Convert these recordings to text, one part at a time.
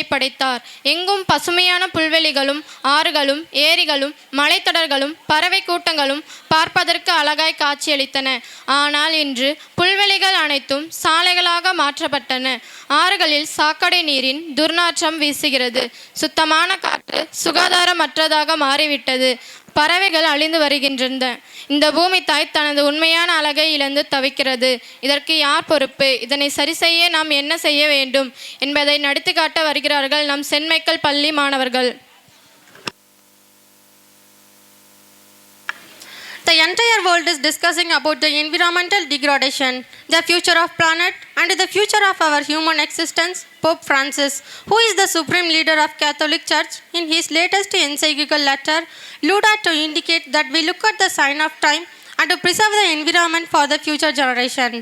பூமியை படைத்தார். எங்கும் பசுமையான புல்வெளிகளும் ஆறுகளும் ஏரிகளும் மலைத்தொடர்களும் பறவை கூட்டங்களும் பார்ப்பதற்கு அழகாய் காட்சியளித்தன. ஆனால் இன்று புல்வெளிகள் அனைத்தும் சாலைகளாக மாற்றப்பட்டன. ஆறுகளில் சாக்கடை நீரின் துர்நாற்றம் வீசுகிறது. சுத்தமான காற்று சுகாதாரமற்றதாக மாறிவிட்டது. பறவைகள் அழிந்து வருகின்றன. இந்த பூமி தாய் தனது உண்மையான அழகை இழந்து தவிக்கிறது. இதற்கு யார் பொறுப்பு? இதனை சரி செய்ய நாம் என்ன செய்ய வேண்டும் என்பதை நடித்து காட்ட வருகிறார்கள் நம் சென்ட் மைக்கேல் பள்ளி மாணவர்கள். The entire world is discussing about the environmental degradation, the future of planet, and the future of our human existence. Pope Francis, who is the supreme leader of Catholic Church, in his latest encyclical letter, lauded to indicate that we look at the sign of time and to preserve the environment for the future generation.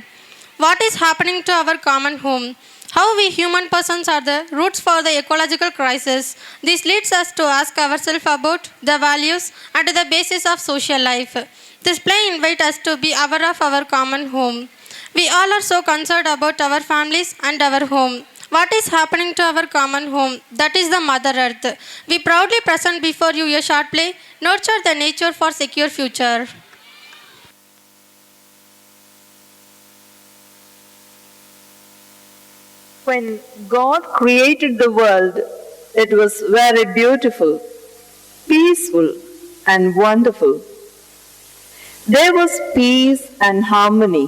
What is happening to our common home? How we human persons are the roots for the ecological crisis. This leads us to ask ourselves about the values and the basis of social life. This play invites us to be aware of our common home. We all are so concerned about our families and our home. What is happening to our common home? That is the Mother Earth. We proudly present before you a short play, Nurture the Nature for Secure Future. When God created the world, it was very beautiful, peaceful, and wonderful. There was peace and harmony.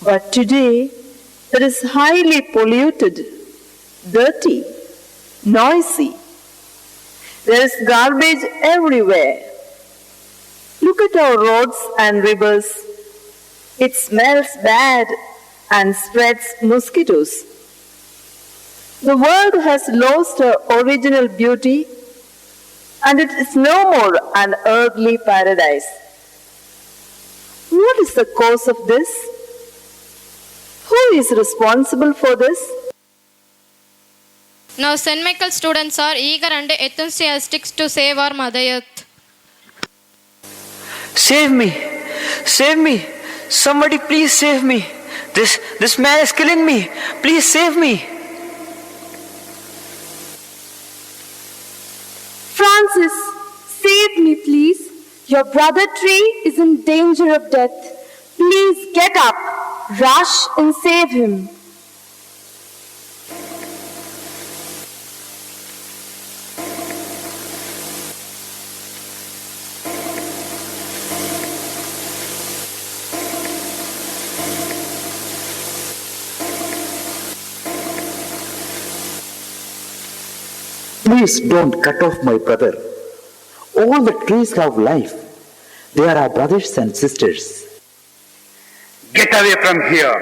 But today, it is highly polluted, dirty, noisy. There is garbage everywhere. Look at our roads and rivers. It smells bad and spreads mosquitoes. The world has lost her original beauty, and it is no more an earthly paradise. What is the cause of this? Who is responsible for this? Now St. Michael students are eager and enthusiastic to save our Mother Earth. Save me! Save me! Somebody please save me! This man is killing me! Please save me! Francis, save me please. Your brother tree is in danger of death. Please get up, rush and save him. Please don't cut off my brother. All the trees have life. They are our brothers and sisters. Get away from here.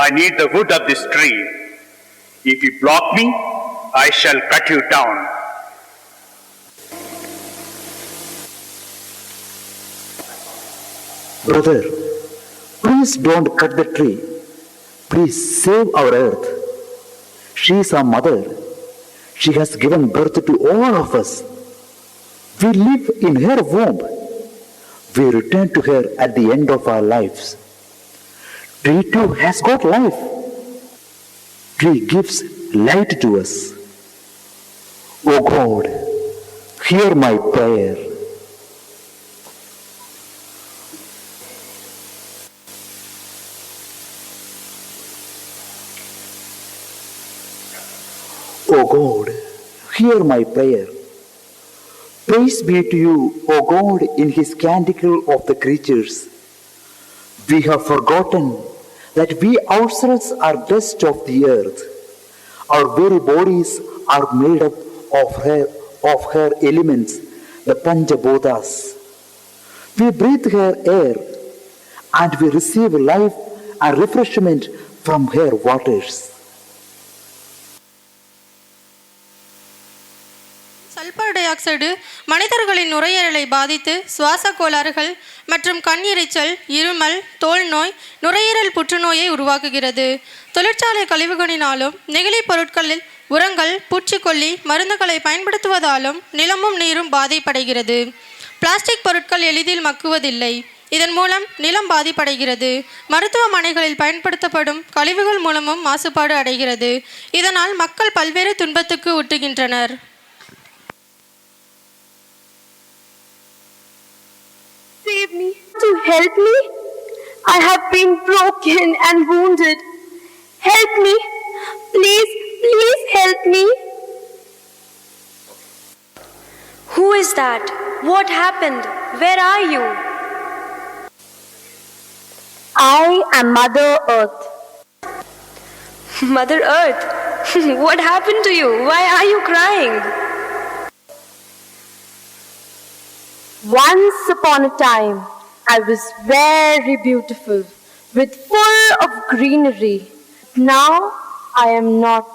I need the wood of this tree. If you block me, I shall cut you down. Brother, please don't cut the tree. Please save our earth. She is our mother. She has given birth to all of us. We live in her womb. We return to her at the end of our lives. Tree too has got life. Tree gives light to us. O God, hear my prayer. O God, hear my prayer. Praise be to you, O God, in his canticle of the creatures. We have forgotten that we ourselves are dust of the earth. Our very bodies are made up of her elements, the Panchabodhas. We breathe her air, and we receive life and refreshment from her waters. Sulphur di oxide மனிதர்களின் நுரையீரலை பாதித்து சுவாச கோளாறுகள் மற்றும் கண் எரிச்சல், இருமல், தோல் நோய், நுரையீரல் புற்றுநோயை உருவாக்குகிறது. தொழிற்சாலை கழிவுகளினாலும் நெகிழி பொருட்களில் உரங்கள், பூச்சிக்கொல்லி மருந்துகளை பயன்படுத்துவதாலும் நிலமும் நீரும் பாதிப்படைகிறது. பிளாஸ்டிக் பொருட்கள் எளிதில் மக்குவதில்லை. இதன் மூலம் நிலம் பாதிப்படைகிறது. மருத்துவமனைகளில் பயன்படுத்தப்படும் கழிவுகள் மூலமும் மாசுபாடு அடைகிறது. இதனால் மக்கள் பல்வேறு துன்பத்துக்கு உட்டுகின்றனர். Save me. To help me? I have been broken and wounded. Help me. Please, please help me. Who is that? What happened? Where are you? I am Mother Earth. Mother Earth, what happened to you? Why are you crying? Once upon a time, I was very beautiful, with full of greenery. Now, I am not.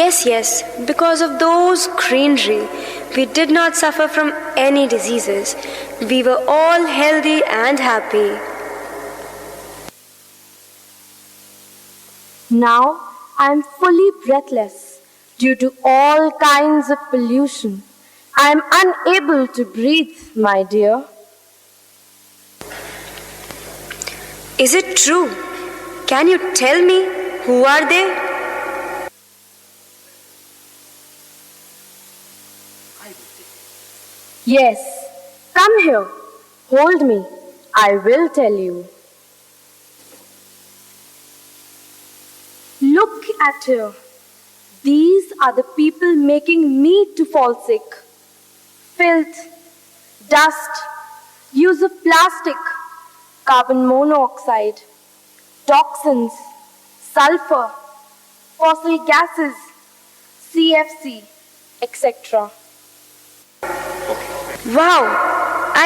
Yes, because of those greenery, we did not suffer from any diseases. We were all healthy and happy. Now, I am fully breathless due to all kinds of pollution. I am unable to breathe, my dear. Is it true? Can you tell me who are they? Yes, come here. Hold me. I will tell you. Look at her. These are the people making me to fall sick. Filth, dust, use of plastic, carbon monoxide, toxins, sulfur, fossil gases, CFC, etc. Wow,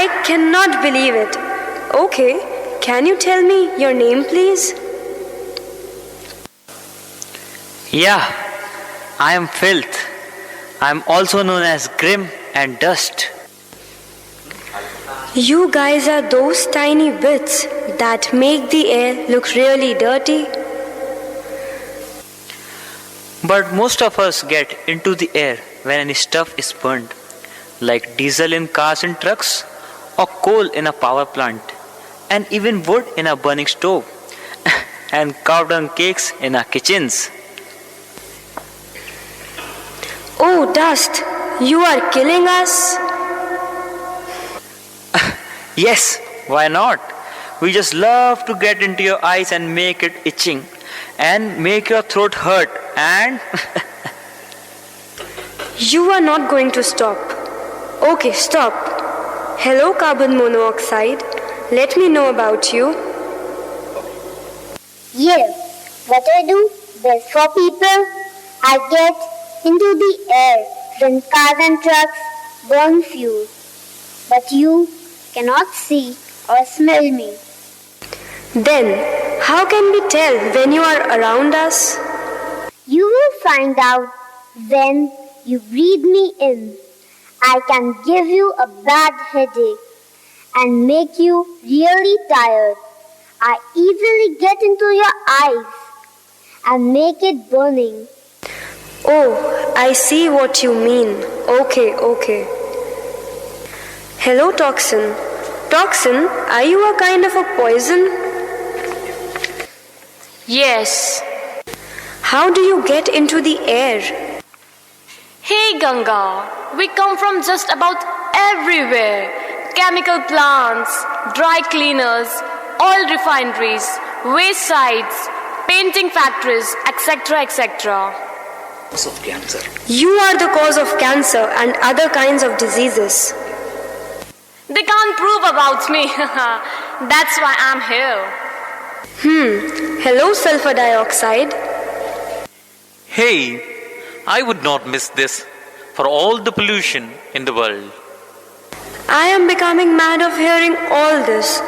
I cannot believe it. Okay, can you tell me your name, please? Yeah, I am filth. I am also known as grim and dust. You guys are those tiny bits that make the air look really dirty. But most of us get into the air when any stuff is burned, like diesel in cars and trucks, or coal in a power plant, and even wood in a burning stove, and cow dung cakes in our kitchens. Oh, dust, you are killing us? Yes, why not? We just love to get into your eyes and make it itching, and make your throat hurt, and You are not going to stop. Okay, stop. Hello, carbon monoxide. Let me know about you. Yes, what I do best for people, I get into the air when cars and trucks burn fuel. But you cannot see or smell me. Then, how can we tell when you are around us? You will find out when you breathe me in. I can give you a bad headache and make you really tired. I easily get into your eyes and make it burning. Oh, I see what you mean. Okay. Hello, Toxin. Toxin, are you a kind of a poison? Yes. How do you get into the air? Hey Ganga, we come from just about everywhere. Chemical plants, dry cleaners, oil refineries, waste sites, painting factories, etc. You are the cause of cancer and other kinds of diseases. They can't prove about me. That's why I'm here. Hello, sulfur dioxide. Hey, I would not miss this for all the pollution in the world. I am becoming mad of hearing all this.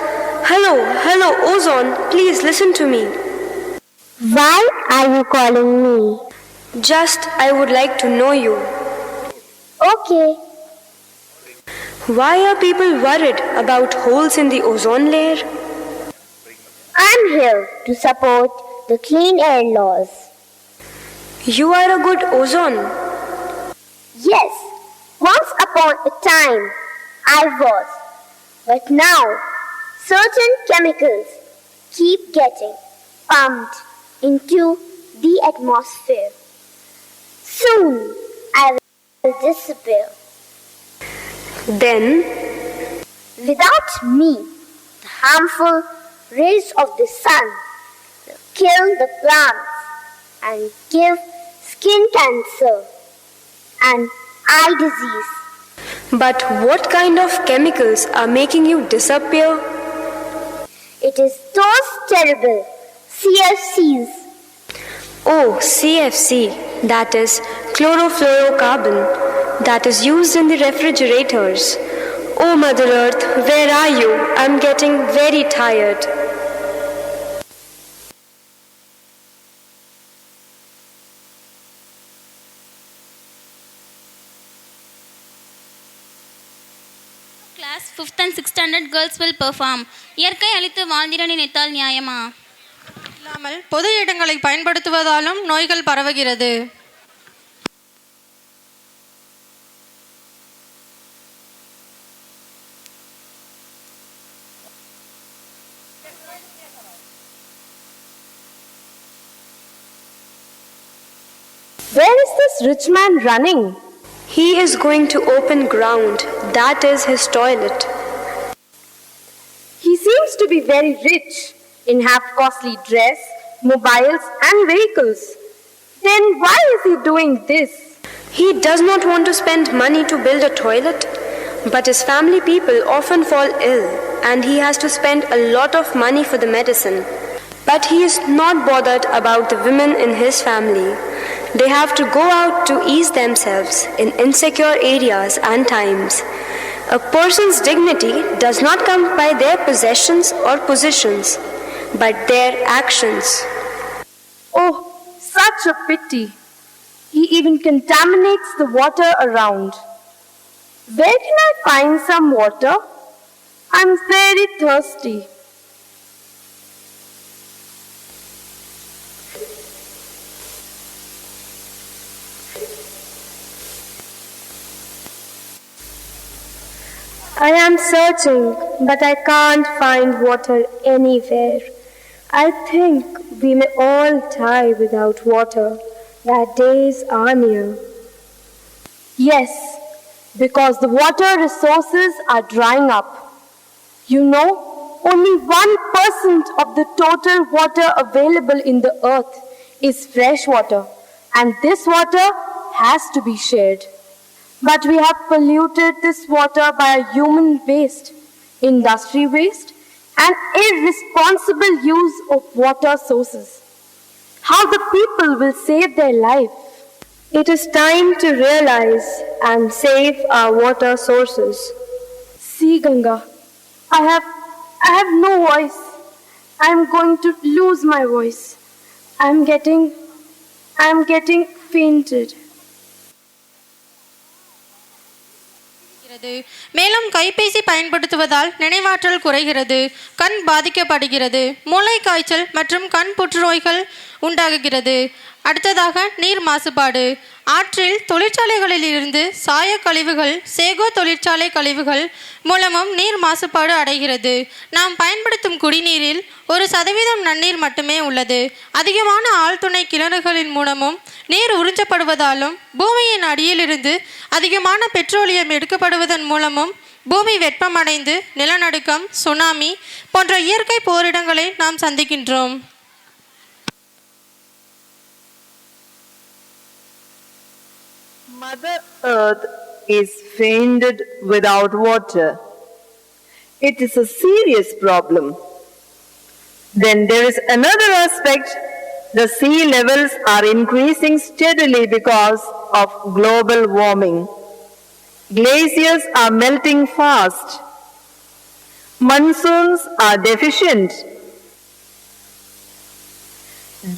Hello, ozone, please listen to me. Why are you calling me? Just, I would like to know you. Okay. Why are people worried about holes in the ozone layer? I'm here to support the clean air laws. You are a good ozone. Yes, once upon a time, I was. But now, certain chemicals keep getting pumped into the atmosphere. Soon, I will disappear. Then, Without me, the harmful rays of the sun will kill the plants and give skin cancer and eye disease. but what kind of chemicals are making you disappear? It is those terrible CFCs. Oh, CFC, that is chlorofluorocarbon, that is used in the refrigerators. Oh, Mother Earth, where are you? I'm getting very tired. Class 5th and 6th standard girls will perform. இயற்கை அளித்து வாழ்ந்திட நினைத்தால் நியாயமா? இல்லாமல் பொது இடங்களை பயன்படுத்துவதாலும் நோய்கள் பரவுகிறது. Where is this rich man running? He is going to open ground. That is his toilet. He seems to be very rich in have costly dress, mobiles and vehicles. Then why is he doing this? He does not want to spend money to build a toilet, but his family people often fall ill and he has to spend a lot of money for the medicine. But he is not bothered about the women in his family. They have to go out to ease themselves in insecure areas and times. A person's dignity does not come by their possessions or positions, but their actions. Oh, such a pity. He even contaminates the water around. Where can I find some water? I'm very thirsty. I am searching, but I can't find water anywhere. I think we may all die without water. That days are near. Yes, because the water resources are drying up. You know, only 1% of the total water available in the earth is fresh water, and this water has to be shared. But we have polluted this water by human waste, industry waste, and irresponsible use of water sources. How the people will save their life? It is time to realize and save our water sources. See, Ganga, I have no voice. I'm going to lose my voice. I'm getting fainted. மேலும் கைபேசி பயன்படுத்துவதால் நினைவாற்றல் குறைகிறது, கண் பாதிக்கப்படுகிறது, மூளை காய்ச்சல் மற்றும் கண் புற்றுநோய்கள் உண்டாகுகிறது. அடுத்ததாக நீர் மாசுபாடு. ஆற்றில் தொழிற்சாலைகளில் இருந்து சாய கழிவுகள், சேகோ தொழிற்சாலை கழிவுகள் மூலமும் நீர் மாசுபாடு அடைகிறது. நாம் பயன்படுத்தும் குடிநீரில் 1% நன்னீர் மட்டுமே உள்ளது. அதிகமான ஆழ்துணை கிணறுகளின் மூலமும் நீர் உறிஞ்சப்படுவதாலும் பூமியின் அடியிலிருந்து அதிகமான பெட்ரோலியம் எடுக்கப்படுவதன் மூலமும் பூமி வெப்பமடைந்து நிலநடுக்கம், சுனாமி போன்ற இயற்கை போரிடங்களை நாம் சந்திக்கின்றோம். Mother Earth is fainted without water. It is a serious problem. Then there is another aspect. The sea levels are increasing steadily because of global warming. Glaciers are melting fast. Monsoons are deficient.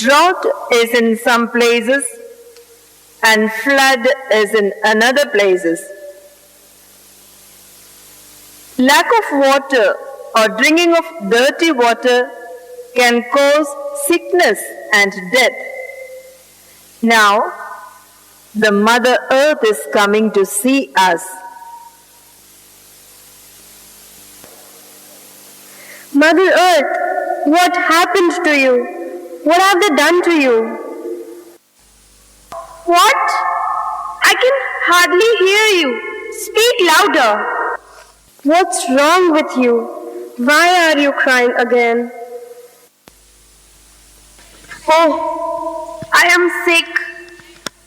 Drought is in some places and flood is in another places. Lack of water or drinking of dirty water can cause sickness and death. Now, the Mother Earth is coming to see us. Mother Earth, what happened to you? What have they done to you? What? I can hardly hear you. Speak louder. What's wrong with you? Why are you crying again? Oh, I am sick.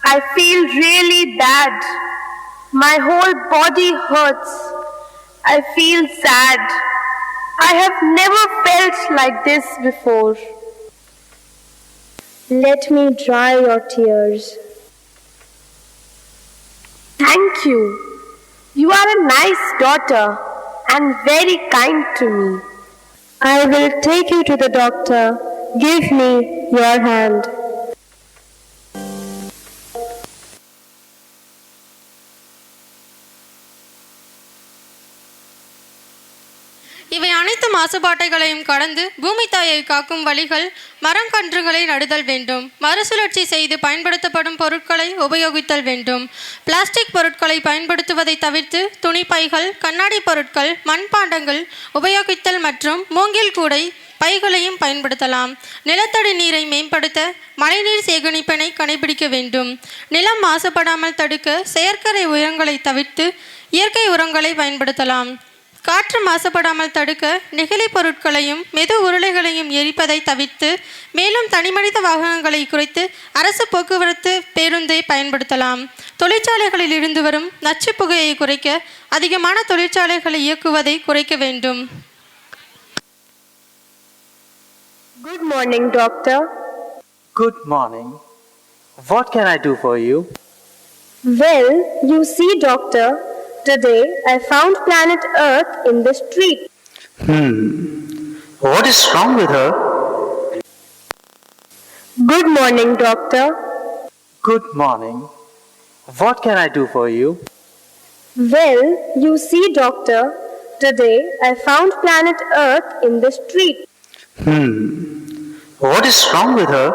I feel really bad. My whole body hurts. I feel sad. I have never felt like this before. Let me dry your tears. Thank you. You are a nice daughter and very kind to me. I will take you to the doctor. Give me your hand. இவை அனைத்து மாசுபாட்டைகளையும் கடந்து பூமி தாயை காக்கும் வழிகள் மரக்கன்றுகளை நடுதல் வேண்டும். மறுசுழற்சி செய்து பயன்படுத்தப்படும் பொருட்களை உபயோகித்தல் வேண்டும். பிளாஸ்டிக் பொருட்களை பயன்படுத்துவதை தவிர்த்து துணிப்பைகள், கண்ணாடி பொருட்கள், மண்பாண்டங்கள் உபயோகித்தல் மற்றும் மூங்கில் கூடை பைகளையும் பயன்படுத்தலாம். நிலத்தடி நீரை மேம்படுத்த மழைநீர் சேகரிப்பினை கடைபிடிக்க வேண்டும். நிலம் மாசுபடாமல் தடுக்க செயற்கை உரங்களை தவிர்த்து இயற்கை உரங்களை பயன்படுத்தலாம். காற்று மாசுபடாமல் தடுக்க நெகிழி பொருட்களையும் மெது உருளைகளையும் எரிப்பதை தவிர்த்து மேலும் தனிமனித வாகனங்களை குறைத்து அரசு போக்குவரத்து பேருந்தை பயன்படுத்தலாம். தொழிற்சாலைகளில் இருந்து வரும் நச்சு புகையை குறைக்க அதிகமான தொழிற்சாலைகளை இயக்குவதை குறைக்க வேண்டும். Good morning, doctor. Good morning. What can I do for you? Well, you see, doctor, today I found planet Earth in the street. What is wrong with her? Good morning, doctor. Good morning. What can I do for you? Well, you see, doctor, today I found planet Earth in the street. What is wrong with her?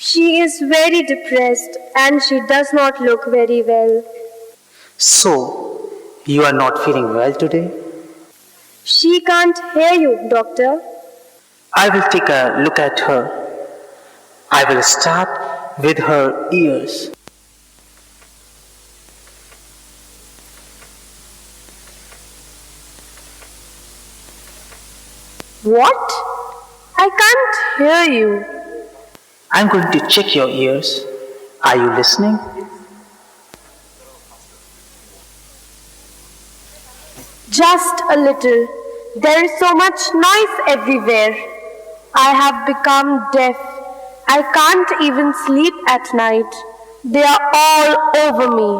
She is very depressed and she does not look very well. So, you are not feeling well today? She can't hear you, doctor. I will take a look at her. I will start with her ears. What? I can't hear you. I'm going to check your ears. Are you listening? Just a little. There is so much noise everywhere. I have become deaf. I can't even sleep at night. They are all over me.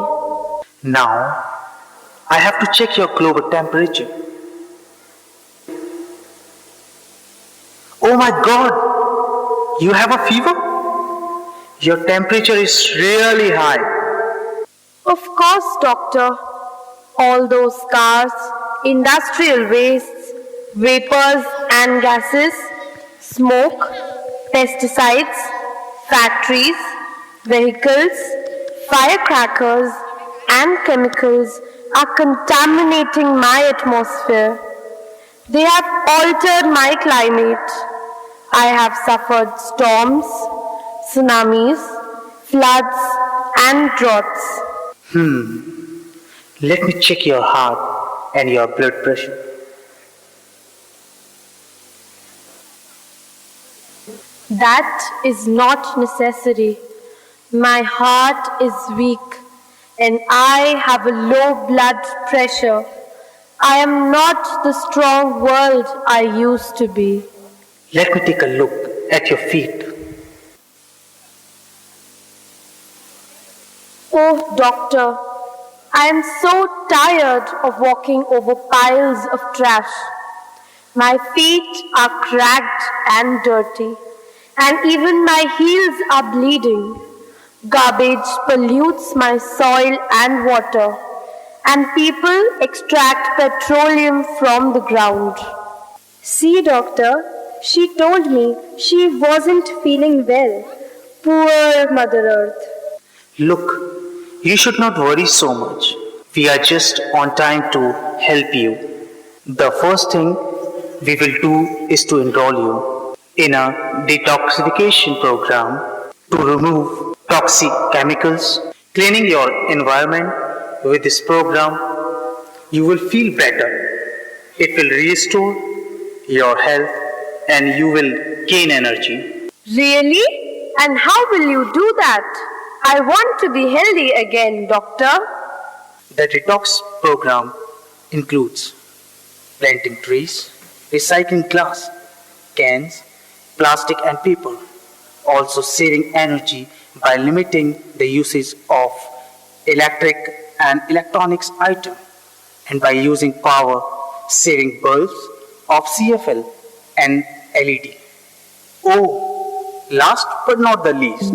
Now, I have to check your global temperature. Oh my God! You have a fever? Your temperature is really high. Of course, doctor. All those cars, industrial wastes, vapors and gases, smoke, pesticides, factories, vehicles, firecrackers and chemicals are contaminating my atmosphere. They have altered my climate. I have suffered storms, tsunamis, floods and droughts. Let me check your heart and your blood pressure. That is not necessary. My heart is weak and I have a low blood pressure. I am not the strong world I used to be. Let me take a look at your feet. Oh, doctor, I am so tired of walking over piles of trash. My feet are cracked and dirty, and even my heels are bleeding. Garbage pollutes my soil and water, and people extract petroleum from the ground. See, doctor, she told me she wasn't feeling well. Poor Mother Earth. Look, you should not worry so much. We are just on time to help you. The first thing we will do is to enroll you in a detoxification program to remove toxic chemicals. Cleaning your environment with this program, you will feel better. It will restore your health and you will gain energy. Really? And how will you do that? I want to be healthy again, doctor. The detox program includes planting trees, recycling glass, cans, plastic and paper, also saving energy by limiting the usage of electric and electronics items, and by using power saving bulbs of CFL and LED. Oh, last but not the least,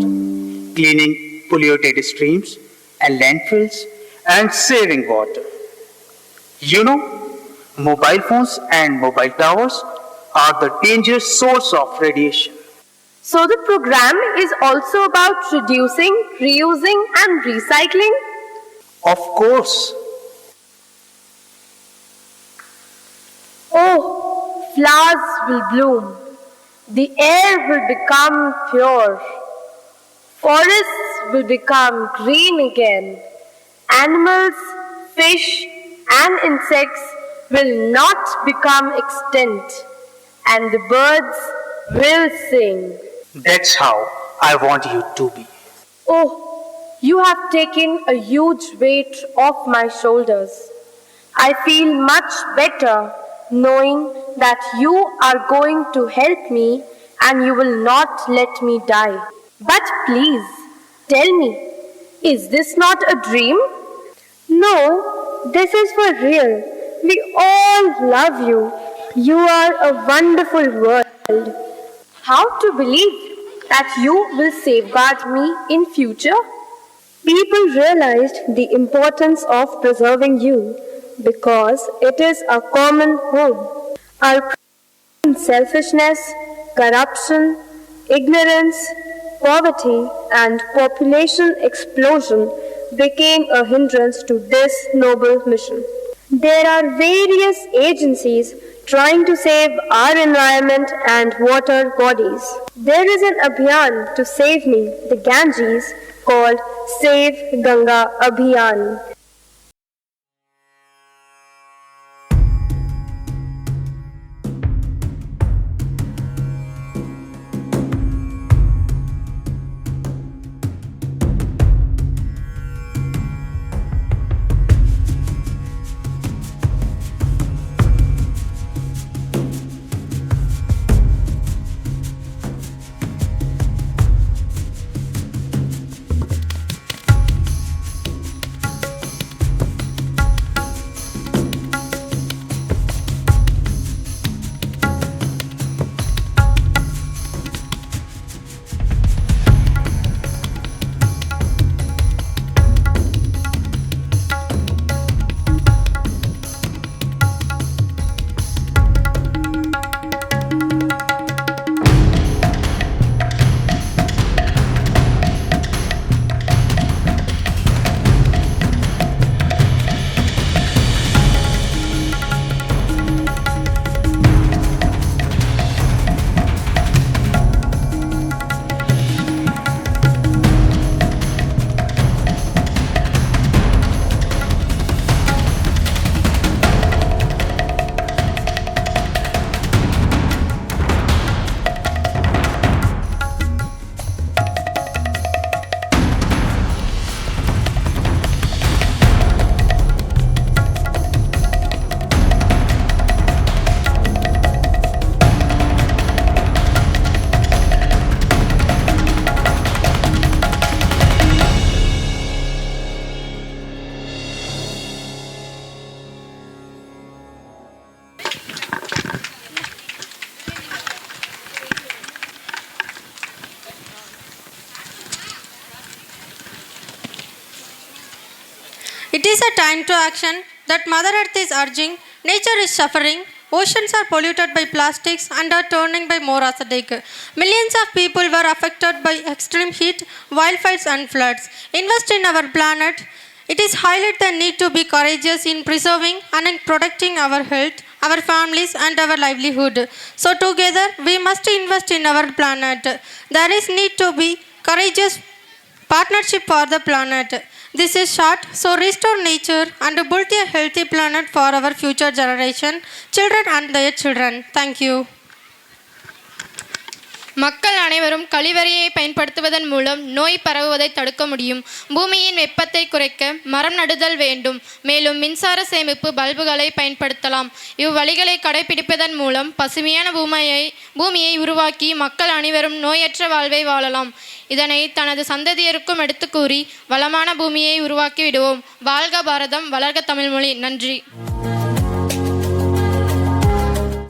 cleaning polluted streams and landfills and saving water. You know, mobile phones and mobile towers are the dangerous source of radiation. So the program is also about reducing, reusing and recycling? Of course. Oh, flowers will bloom. The air will become pure. Forests will become green again. Animals, fish and insects will not become extinct. And the birds will sing. That's how I want you to be. Oh, you have taken a huge weight off my shoulders. I feel much better knowing that you are going to help me and you will not let me die. But please, tell me, is this not a dream? No, this is for real. We all love you. You are a wonderful world. How to believe that you will safeguard me in future? People realized the importance of preserving you because it is a common home. Our selfishness, corruption, ignorance, poverty and population explosion became a hindrance to this noble mission. There are various agencies trying to save our environment and water bodies. There is an abhiyan to save me, the Ganges, called Save Ganga Abhiyan. It is a time to action that Mother Earth is urging. Nature is suffering. Oceans are polluted by plastics and are turning by more acidic. Millions of people were affected by extreme heat, wildfires and floods. Invest in our planet. It is highlight the need to be courageous in preserving and in protecting our health our families, and our livelihood. So together, we must invest in our planet. There is need to be courageous partnership for the planet. This is short, so restore nature and build a healthy planet for our future generation, children and their children. Thank you. மக்கள் அனைவரும் கழிவறையை பயன்படுத்துவதன் மூலம் நோய் பரவுவதை தடுக்க முடியும். பூமியின் வெப்பத்தை குறைக்க மரம் நடுதல் வேண்டும். மேலும் மின்சார சேமிப்பு பல்புகளை பயன்படுத்தலாம். இவ்வழிகளை கடைபிடிப்பதன் மூலம் பசுமையான பூமியை உருவாக்கி மக்கள் அனைவரும் நோயற்ற வாழ்வை வாழலாம். இதனை தனது சந்ததியருக்கும் எடுத்து கூறி வளமான பூமியை உருவாக்கி விடுவோம். வாழ்க பாரதம், வளர்க தமிழ்மொழி. நன்றி.